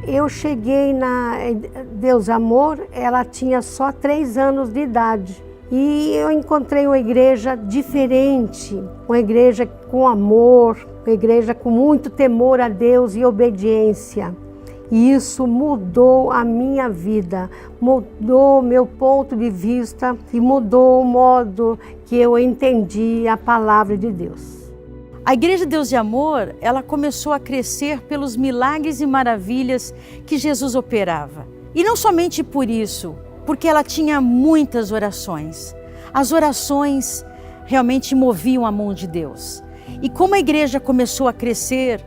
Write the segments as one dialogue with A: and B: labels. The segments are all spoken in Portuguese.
A: Eu cheguei na Deus Amor, ela tinha só 3 anos de idade. E eu encontrei uma igreja diferente, uma igreja com amor, uma igreja com muito temor a Deus e obediência. E isso mudou a minha vida, mudou meu ponto de vista e mudou o modo que eu entendi a palavra de Deus.
B: A Igreja Deus de Amor, ela começou a crescer pelos milagres e maravilhas que Jesus operava. E não somente por isso, porque ela tinha muitas orações. As orações realmente moviam a mão de Deus. E como a igreja começou a crescer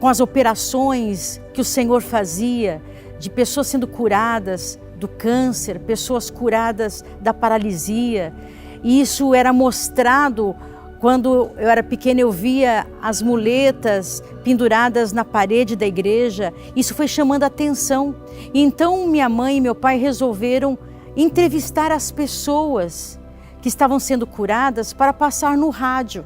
B: com as operações que o Senhor fazia, de pessoas sendo curadas do câncer, pessoas curadas da paralisia, e isso era mostrado. Quando eu era pequena, eu via as muletas penduradas na parede da igreja. Isso foi chamando a atenção. E então minha mãe e meu pai resolveram entrevistar as pessoas que estavam sendo curadas para passar no rádio.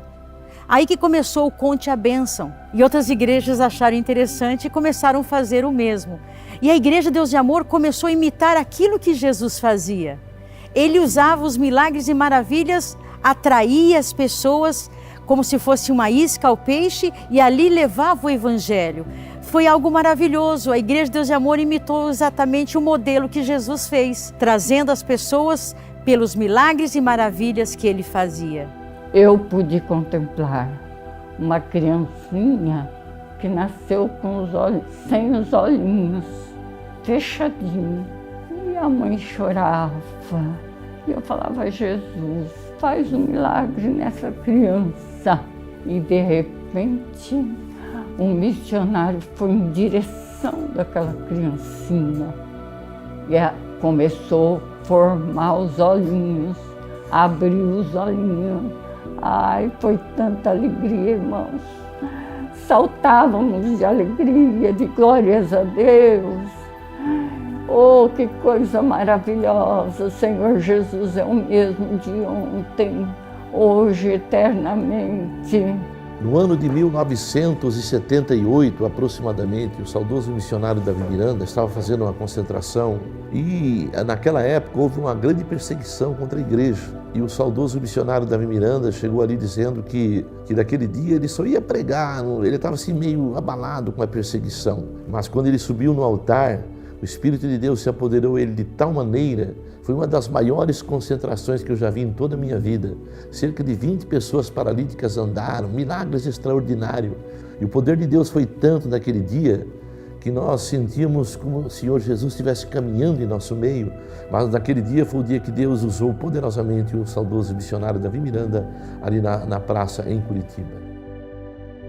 B: Aí que começou o Conte a Bênção. E outras igrejas acharam interessante e começaram a fazer o mesmo. E a Igreja Deus de Amor começou a imitar aquilo que Jesus fazia. Ele usava os milagres e maravilhas, atraía as pessoas como se fosse uma isca ao peixe e ali levava o evangelho. Foi algo maravilhoso. A Igreja Deus de Amor imitou exatamente o modelo que Jesus fez, trazendo as pessoas pelos milagres e maravilhas que ele fazia.
C: Eu pude contemplar uma criancinha que nasceu com os olhos, sem os olhinhos, fechadinhos. E a mãe chorava. E eu falava, Jesus, faz um milagre nessa criança. E de repente, um missionário foi em direção daquela criancinha. E começou a formar os olhinhos, abriu os olhinhos. Ai, foi tanta alegria, irmãos. Saltávamos de alegria, de glórias a Deus. Oh, que coisa maravilhosa! O Senhor Jesus é o mesmo de ontem, hoje, eternamente.
D: No ano de 1978, aproximadamente, o saudoso missionário Davi Miranda estava fazendo uma concentração e, naquela época, houve uma grande perseguição contra a igreja. E o saudoso missionário Davi Miranda chegou ali dizendo que naquele dia ele só ia pregar, ele estava assim meio abalado com a perseguição. Mas quando ele subiu no altar, o Espírito de Deus se apoderou dele de tal maneira, foi uma das maiores concentrações que eu já vi em toda a minha vida. Cerca de 20 pessoas paralíticas andaram, milagres extraordinários. E o poder de Deus foi tanto naquele dia que nós sentíamos como o Senhor Jesus estivesse caminhando em nosso meio. Mas naquele dia foi o dia que Deus usou poderosamente o saudoso missionário Davi Miranda ali na praça em Curitiba.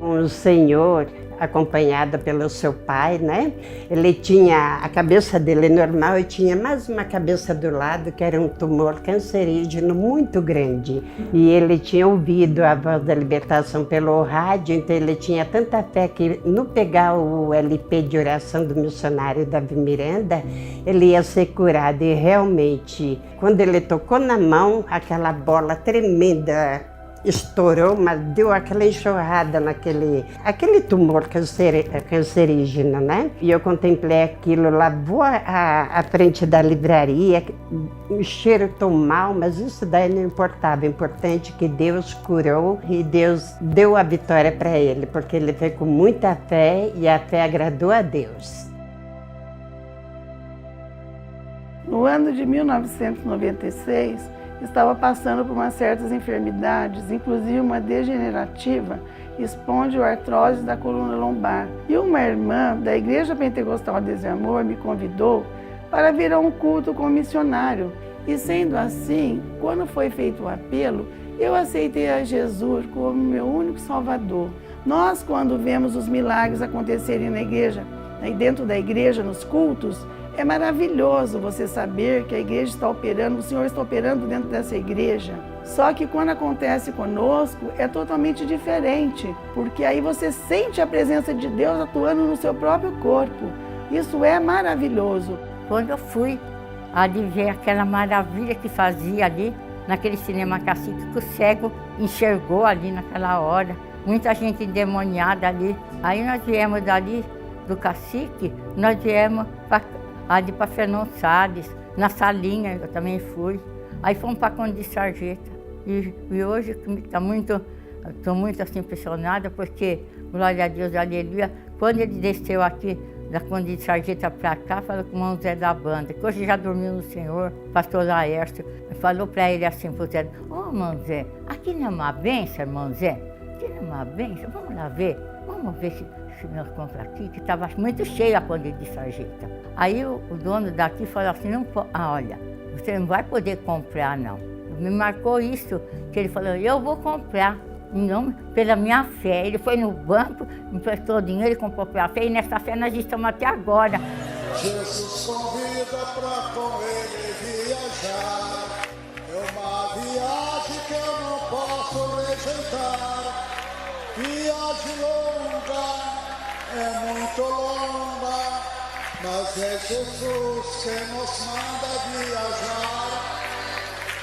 E: O Senhor, acompanhada pelo seu pai, né? Ele tinha, a cabeça dele normal e tinha mais uma cabeça do lado que era um tumor cancerígeno muito grande. E ele tinha ouvido a voz da libertação pelo rádio, então ele tinha tanta fé que no pegar o LP de oração do missionário Davi Miranda, ele ia ser curado. E realmente, quando ele tocou na mão, aquela bola tremenda estourou, mas deu aquela enxurrada aquele tumor cancerígeno, né? E eu contemplei aquilo, lavou a frente da livraria, o cheiro tão mal, mas isso daí não importava. O importante é que Deus curou e Deus deu a vitória para ele, porque ele veio com muita fé e a fé agradou a Deus.
F: No ano de 1996, estava passando por umas certas enfermidades, inclusive uma degenerativa, espondiloartrose da coluna lombar. E uma irmã da Igreja Pentecostal Deus de Amor me convidou para vir a um culto com um missionário. E sendo assim, quando foi feito o apelo, eu aceitei a Jesus como meu único Salvador. Nós, quando vemos os milagres acontecerem na igreja, dentro da igreja, nos cultos, é maravilhoso você saber que a igreja está operando, o Senhor está operando dentro dessa igreja. Só que quando acontece conosco é totalmente diferente, porque aí você sente a presença de Deus atuando no seu próprio corpo. Isso é maravilhoso.
G: Quando eu fui ali ver aquela maravilha que fazia ali, naquele cinema cacique, que o cego enxergou ali naquela hora, muita gente endemoniada ali. Aí nós viemos dali do cacique, nós viemos ali para Fernão Salles, na salinha, eu também fui. Aí fomos para a Conde de Sarjeta. E hoje estou muito assim, impressionada, porque, glória a Deus, aleluia, quando ele desceu aqui da Conde de Sarjeta para cá, falou com o irmão Zé da banda, que hoje já dormiu no Senhor, pastor Laércio, falou para ele assim, pro Zé, irmão Zé, aqui não é uma benção, irmão Zé? Aqui não é uma benção? Vamos lá ver, vamos ver se nós compramos aqui, que estava muito cheio a Conde de Sarjeta. Aí o dono daqui falou assim, não pode, olha, você não vai poder comprar não. Me marcou isso, que ele falou, eu vou comprar. Em nome, pela minha fé. Ele foi no banco, emprestou dinheiro e comprou pela fé, e nessa fé nós estamos até agora.
H: Jesus convida para com ele viajar. É uma viagem que eu não posso rejeitar. Viagem longa, é muito longa, mas é Jesus que nos manda viajar.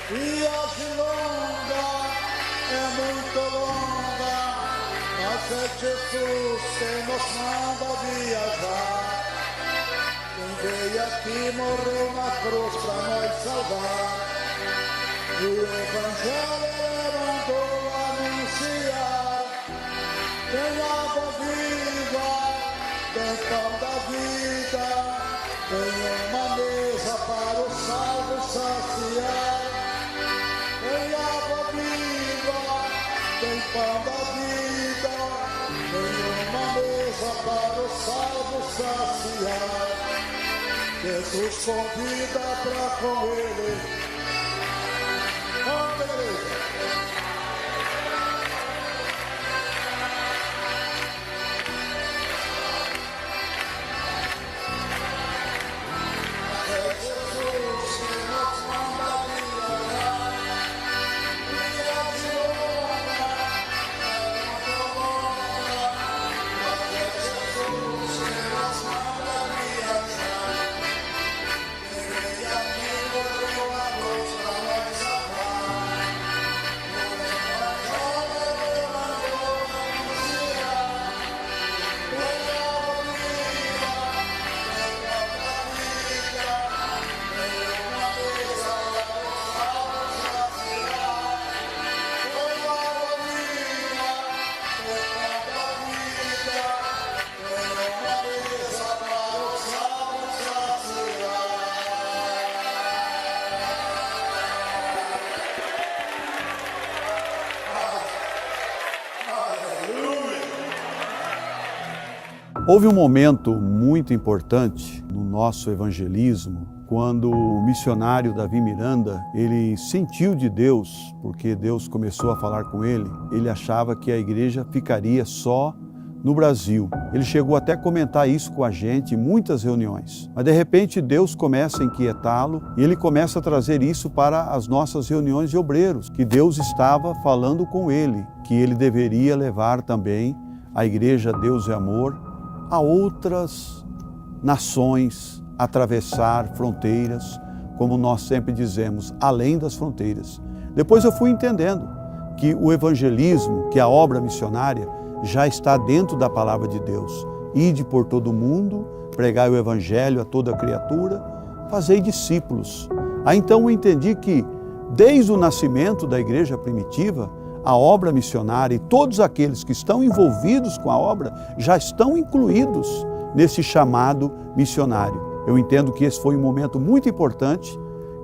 H: Viagem longa, é muito longa, mas é Jesus que nos manda viajar. Quem veio aqui morreu na cruz para nos salvar. E o Evangelho ele mandou anunciar. Tem água viva, tem pão da vida, tem uma mesa para os salvos saciar. Tem água viva, tem pão da vida, tem uma mesa para os salvos saciar. Jesus convida para com ele. Vamos, igreja.
I: Houve um momento muito importante no nosso evangelismo, quando o missionário Davi Miranda, ele sentiu de Deus, porque Deus começou a falar com ele, ele achava que a igreja ficaria só no Brasil. Ele chegou até a comentar isso com a gente em muitas reuniões. Mas de repente Deus começa a inquietá-lo e ele começa a trazer isso para as nossas reuniões de obreiros, que Deus estava falando com ele, que ele deveria levar também a igreja Deus é Amor a outras nações, atravessar fronteiras, como nós sempre dizemos, além das fronteiras. Depois eu fui entendendo que o evangelismo, que a obra missionária, já está dentro da palavra de Deus. Ide por todo o mundo, pregai o evangelho a toda criatura, fazei discípulos. Aí então eu entendi que, desde o nascimento da igreja primitiva, a obra missionária e todos aqueles que estão envolvidos com a obra já estão incluídos nesse chamado missionário. Eu entendo que esse foi um momento muito importante,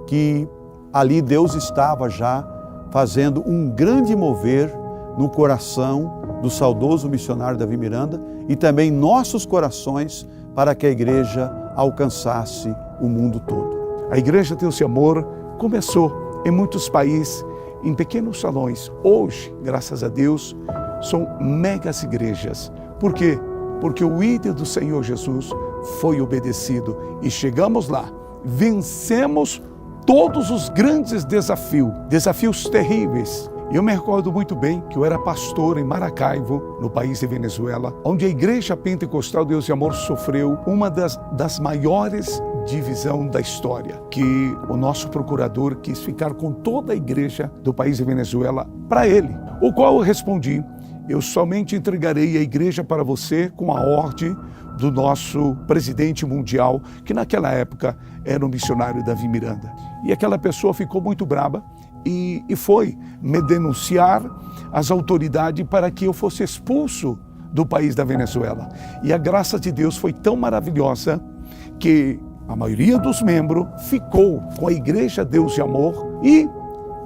I: que ali Deus estava já fazendo um grande mover no coração do saudoso missionário Davi Miranda e também nossos corações para que a igreja alcançasse o mundo todo.
J: A Igreja Deus e Amor começou em muitos países, em pequenos salões. Hoje, graças a Deus, são megas igrejas. Por quê? Porque o ídolo do Senhor Jesus foi obedecido e chegamos lá, vencemos todos os grandes desafios terríveis. Eu me recordo muito bem que eu era pastor em Maracaibo, no país de Venezuela, onde a Igreja Pentecostal Deus e Amor sofreu uma das maiores divisão da história, que o nosso procurador quis ficar com toda a igreja do país de Venezuela para ele, o qual eu respondi eu somente entregarei a igreja para você com a ordem do nosso presidente mundial, que naquela época era o missionário Davi Miranda. E aquela pessoa ficou muito brava e foi me denunciar às autoridades para que eu fosse expulso do país da Venezuela. E a graça de Deus foi tão maravilhosa que a maioria dos membros ficou com a Igreja Deus e Amor e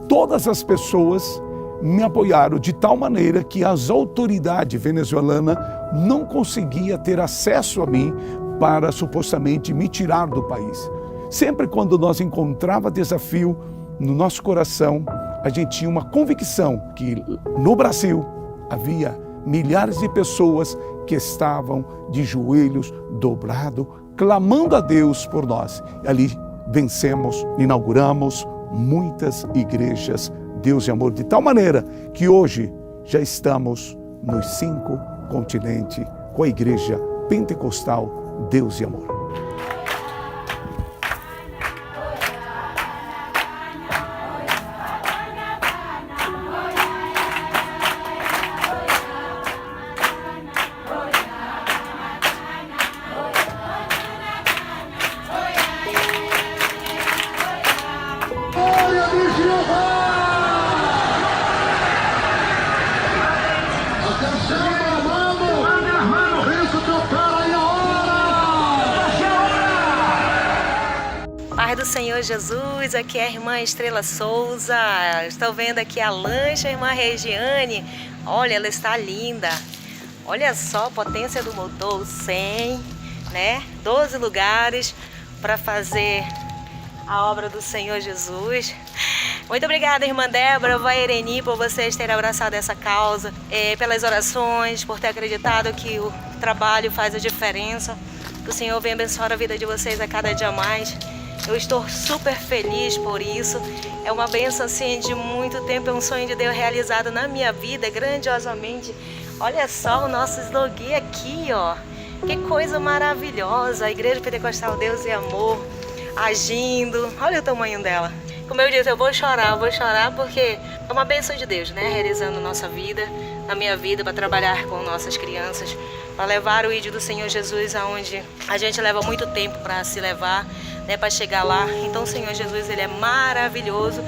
J: todas as pessoas me apoiaram de tal maneira que as autoridades venezuelanas não conseguiam ter acesso a mim para supostamente me tirar do país. Sempre quando nós encontrava desafio no nosso coração, a gente tinha uma convicção que no Brasil havia milhares de pessoas que estavam de joelhos dobrados, clamando a Deus por nós. Ali vencemos, inauguramos muitas igrejas Deus e Amor, de tal maneira que hoje já estamos nos 5 continentes com a Igreja Pentecostal Deus e Amor.
K: Paz do Senhor Jesus, aqui é a irmã Estrela Souza. Estou vendo aqui a lancha, a irmã Regiane. Olha, ela está linda. Olha só a potência do motor, 100, né? 12 lugares para fazer a obra do Senhor Jesus. Muito obrigada, irmã Débora, vó Ereni, por vocês terem abraçado essa causa, pelas orações, por ter acreditado que o trabalho faz a diferença. Que o Senhor venha abençoar a vida de vocês a cada dia mais. Eu estou super feliz por isso. É uma bênção assim de muito tempo, é um sonho de Deus realizado na minha vida, grandiosamente. Olha só o nosso slogan aqui, ó. Que coisa maravilhosa. A Igreja Pentecostal Deus e Amor agindo. Olha o tamanho dela. Como eu disse, eu vou chorar porque é uma bênção de Deus, né? Realizando nossa vida, na minha vida, para trabalhar com nossas crianças, para levar o ídolo do Senhor Jesus aonde a gente leva muito tempo para se levar, né? Para chegar lá. Então o Senhor Jesus, ele é maravilhoso,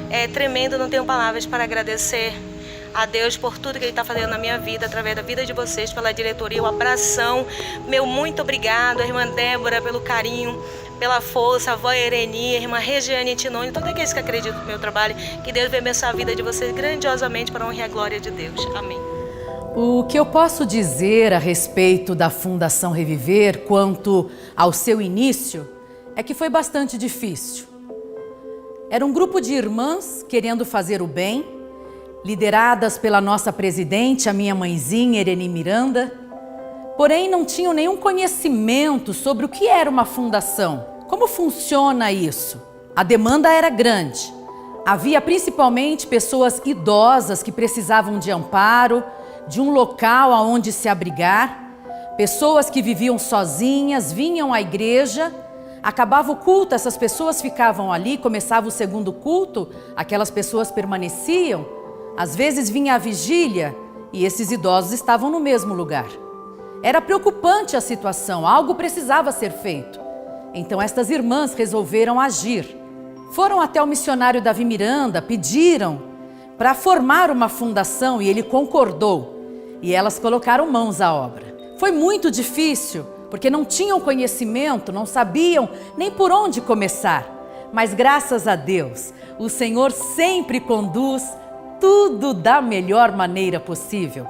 K: é tremendo, não tenho palavras para agradecer a Deus por tudo que Ele está fazendo na minha vida, através da vida de vocês, pela diretoria, o abração, meu muito obrigado, a irmã Débora, pelo carinho, pela força, a vó Ereni, a irmã Regiane Tinoni, todos aqueles que acreditam no meu trabalho, que Deus venha abençoar a vida de vocês grandiosamente para a honra e a glória de Deus. Amém.
L: O que eu posso dizer a respeito da Fundação Reviver quanto ao seu início é que foi bastante difícil. Era um grupo de irmãs querendo fazer o bem, lideradas pela nossa presidente, a minha mãezinha, Ereni Miranda, porém não tinham nenhum conhecimento sobre o que era uma fundação. Como funciona isso? A demanda era grande. Havia principalmente pessoas idosas que precisavam de amparo, de um local aonde se abrigar, pessoas que viviam sozinhas, vinham à igreja, acabava o culto, essas pessoas ficavam ali, começava o segundo culto, aquelas pessoas permaneciam. Às vezes vinha a vigília e esses idosos estavam no mesmo lugar. Era preocupante a situação, algo precisava ser feito. Então estas irmãs resolveram agir. Foram até o missionário Davi Miranda, pediram para formar uma fundação e ele concordou. E elas colocaram mãos à obra. Foi muito difícil, porque não tinham conhecimento, não sabiam nem por onde começar. Mas graças a Deus, o Senhor sempre conduz tudo da melhor maneira possível.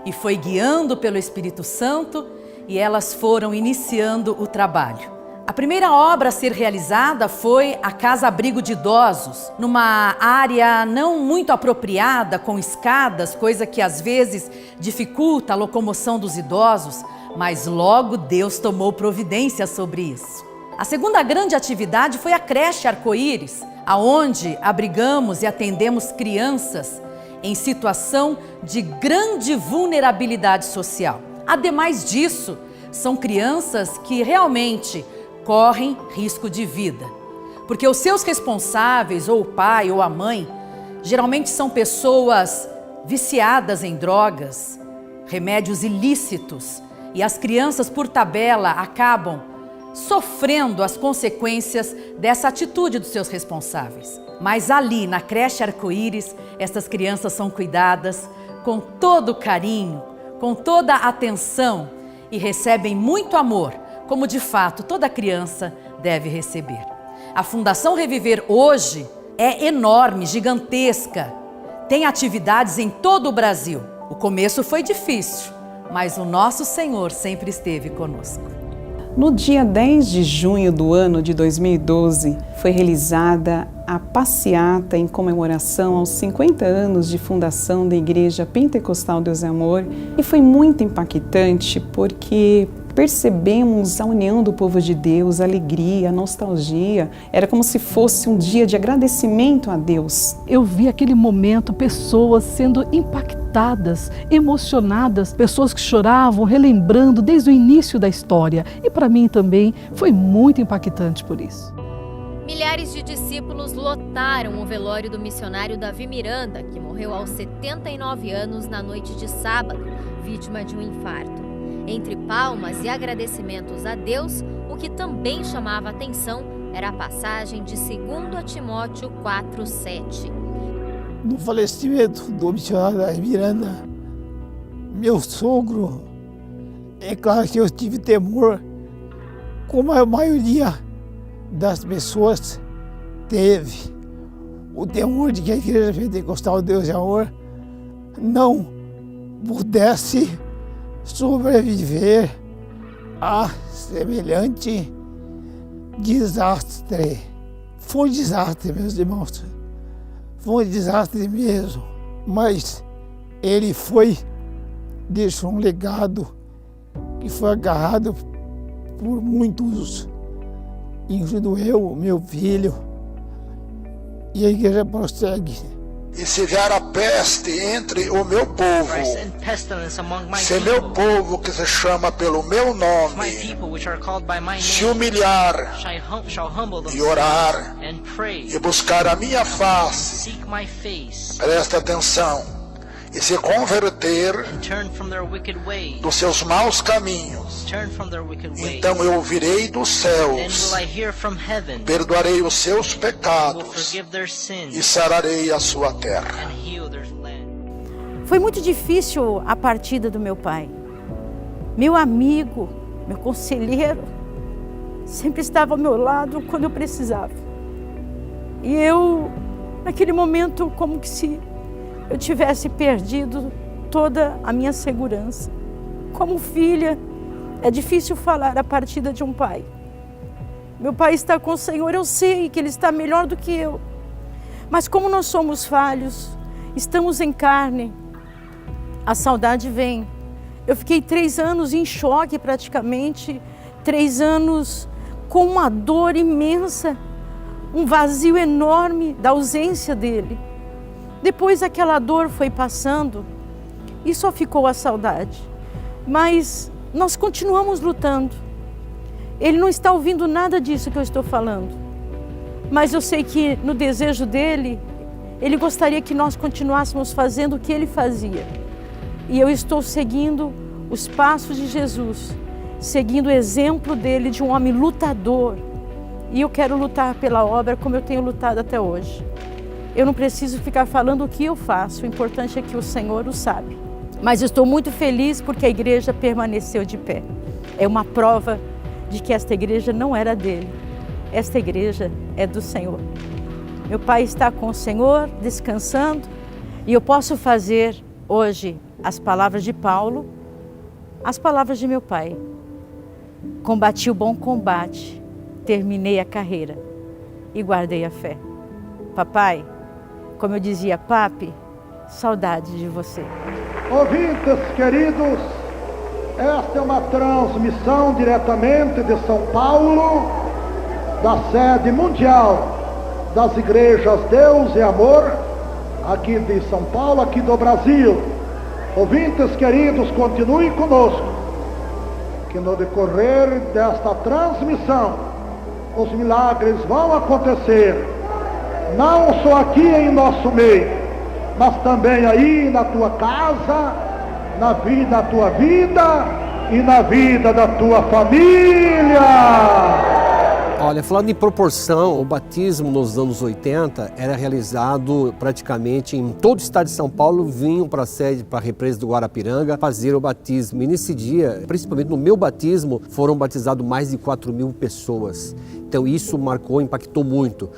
L: E foi guiando pelo Espírito Santo e elas foram iniciando o trabalho. A primeira obra a ser realizada foi a Casa Abrigo de Idosos, numa área não muito apropriada, com escadas, coisa que às vezes dificulta a locomoção dos idosos, mas logo Deus tomou providência sobre isso. A segunda grande atividade foi a creche Arco-Íris, aonde abrigamos e atendemos crianças em situação de grande vulnerabilidade social. Ademais disso, são crianças que realmente correm risco de vida, porque os seus responsáveis, ou o pai ou a mãe, geralmente são pessoas viciadas em drogas, remédios ilícitos, e as crianças, por tabela, acabam sofrendo as consequências dessa atitude dos seus responsáveis. Mas ali, na creche Arco-Íris, essas crianças são cuidadas com todo carinho, com toda atenção e recebem muito amor, como de fato toda criança deve receber. A Fundação Reviver hoje é enorme, gigantesca, tem atividades em todo o Brasil. O começo foi difícil, mas o nosso Senhor sempre esteve conosco.
M: No dia 10 de junho do ano de 2012, foi realizada a passeata em comemoração aos 50 anos de fundação da Igreja Pentecostal Deus e Amor, e foi muito impactante porque percebemos a união do povo de Deus, a alegria, a nostalgia. Era como se fosse um dia de agradecimento a Deus.
N: Eu vi aquele momento, pessoas sendo impactadas, emocionadas, pessoas que choravam, relembrando desde o início da história. E para mim também foi muito impactante por isso.
O: Milhares de discípulos lotaram o velório do missionário Davi Miranda, que morreu aos 79 anos na noite de sábado, vítima de um infarto. Entre palmas e agradecimentos a Deus, o que também chamava atenção era a passagem de 2 Timóteo 4:7.
P: No falecimento do missionário Davi Miranda, meu sogro, é claro que eu tive temor, como a maioria das pessoas teve. O temor de que a Igreja Pentecostal Deus e Amor não pudesse sobreviver a semelhante desastre. Foi um desastre, meus irmãos. Foi um desastre mesmo. Mas ele deixou um legado que foi agarrado por muitos, incluindo eu, meu filho. E a igreja prossegue.
H: E se vier a peste entre o meu povo, se meu povo que se chama pelo meu nome se humilhar e orar e buscar a minha face, presta atenção, e se converter dos seus maus caminhos, então eu ouvirei dos céus, perdoarei os seus pecados e sararei a sua terra.
B: Foi muito difícil a partida do meu pai. Meu amigo, meu conselheiro, sempre estava ao meu lado quando eu precisava. E eu, naquele momento, como que se eu tivesse perdido toda a minha segurança. Como filha, é difícil falar a partida de um pai. Meu pai está com o Senhor, eu sei que Ele está melhor do que eu. Mas como nós somos falhos, estamos em carne, a saudade vem. Eu fiquei 3 anos em choque praticamente, 3 anos com uma dor imensa, um vazio enorme da ausência dele. Depois aquela dor foi passando e só ficou a saudade. Mas nós continuamos lutando. Ele não está ouvindo nada disso que eu estou falando. Mas eu sei que no desejo dele, ele gostaria que nós continuássemos fazendo o que ele fazia. E eu estou seguindo os passos de Jesus, seguindo o exemplo dele de um homem lutador. E eu quero lutar pela obra como eu tenho lutado até hoje. Eu não preciso ficar falando o que eu faço, o importante é que o Senhor o sabe. Mas eu estou muito feliz porque a igreja permaneceu de pé. É uma prova de que esta igreja não era dele. Esta igreja é do Senhor. Meu pai está com o Senhor, descansando, e eu posso fazer hoje as palavras de Paulo, as palavras de meu pai. Combati o bom combate, terminei a carreira e guardei a fé. Papai, como eu dizia, papi, saudade de você.
Q: Ouvintes queridos, esta é uma transmissão diretamente de São Paulo, da sede mundial das igrejas Deus e Amor, aqui de São Paulo, aqui do Brasil. Ouvintes queridos, continuem conosco, que no decorrer desta transmissão, os milagres vão acontecer, não só aqui em nosso meio, mas também aí na tua casa, na vida da tua vida e na vida da tua família.
R: Olha, falando em proporção, o batismo nos anos 80 era realizado praticamente em todo o estado de São Paulo, vinham para a sede, para a represa do Guarapiranga, fazer o batismo. E nesse dia, principalmente no meu batismo, foram batizados mais de 4.000 pessoas. Então isso marcou, impactou muito.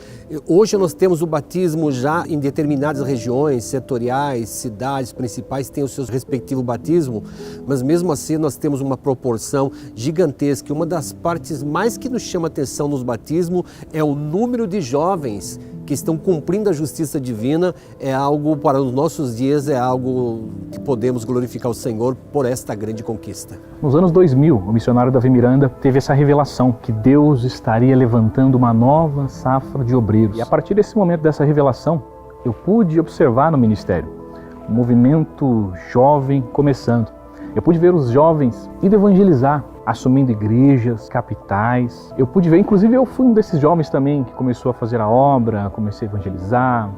R: Hoje nós temos o batismo já em determinadas regiões, setoriais, cidades principais têm o seu respectivo batismo, mas mesmo assim nós temos uma proporção gigantesca. Uma das partes mais que nos chama atenção nos batismos é o número de jovens que estão cumprindo a justiça divina. É algo, para os nossos dias, é algo que podemos glorificar o Senhor por esta grande conquista.
S: Nos anos 2000, o missionário Davi Miranda teve essa revelação que Deus estaria levantando uma nova safra de obreiros. E a partir desse momento, dessa revelação, eu pude observar no ministério um movimento jovem começando. Eu pude ver os jovens indo evangelizar, assumindo igrejas, capitais. Eu pude ver, inclusive eu fui um desses jovens também que começou a fazer a obra, comecei a evangelizar,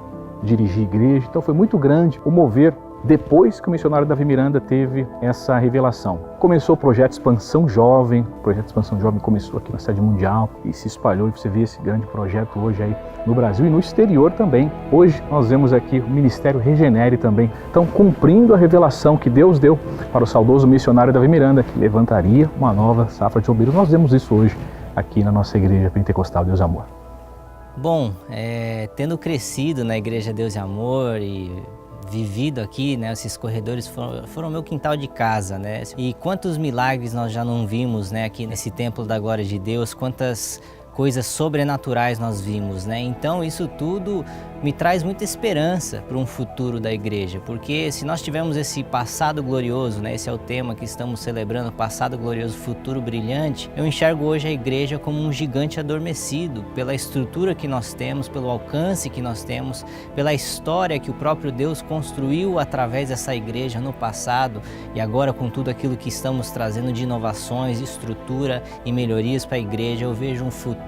S: dirigir igreja. Então foi muito grande o mover depois que o missionário Davi Miranda teve essa revelação. Começou o projeto Expansão Jovem, o projeto Expansão Jovem começou aqui na sede mundial e se espalhou, e você vê esse grande projeto hoje aí no Brasil e no exterior também. Hoje nós vemos aqui o Ministério Regenere também, então cumprindo a revelação que Deus deu para o saudoso missionário Davi Miranda, que levantaria uma nova safra de obreiros. Nós vemos isso hoje aqui na nossa Igreja Pentecostal Deus e Amor.
T: Bom, tendo crescido na Igreja Deus e Amor e vivido aqui, né, esses corredores foram meu quintal de casa, né? E quantos milagres nós já não vimos, né, aqui nesse templo da glória de Deus, quantas coisas sobrenaturais nós vimos, né? Então isso tudo me traz muita esperança para um futuro da igreja, porque se nós tivermos esse passado glorioso, né? Esse é o tema que estamos celebrando, passado glorioso, futuro brilhante. Eu enxergo hoje a igreja como um gigante adormecido pela estrutura que nós temos, pelo alcance que nós temos, pela história que o próprio Deus construiu através dessa igreja no passado e agora com tudo aquilo que estamos trazendo de inovações, estrutura e melhorias para a igreja, eu vejo um futuro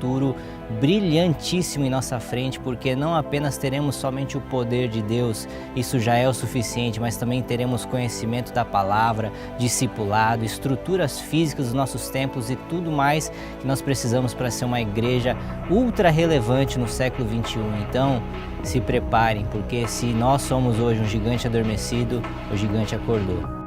T: brilhantíssimo em nossa frente, porque não apenas teremos somente o poder de Deus, isso já é o suficiente, mas também teremos conhecimento da palavra, discipulado, estruturas físicas dos nossos templos e tudo mais que nós precisamos para ser uma igreja ultra relevante no século 21. Então, se preparem, porque se nós somos hoje um gigante adormecido, o gigante acordou.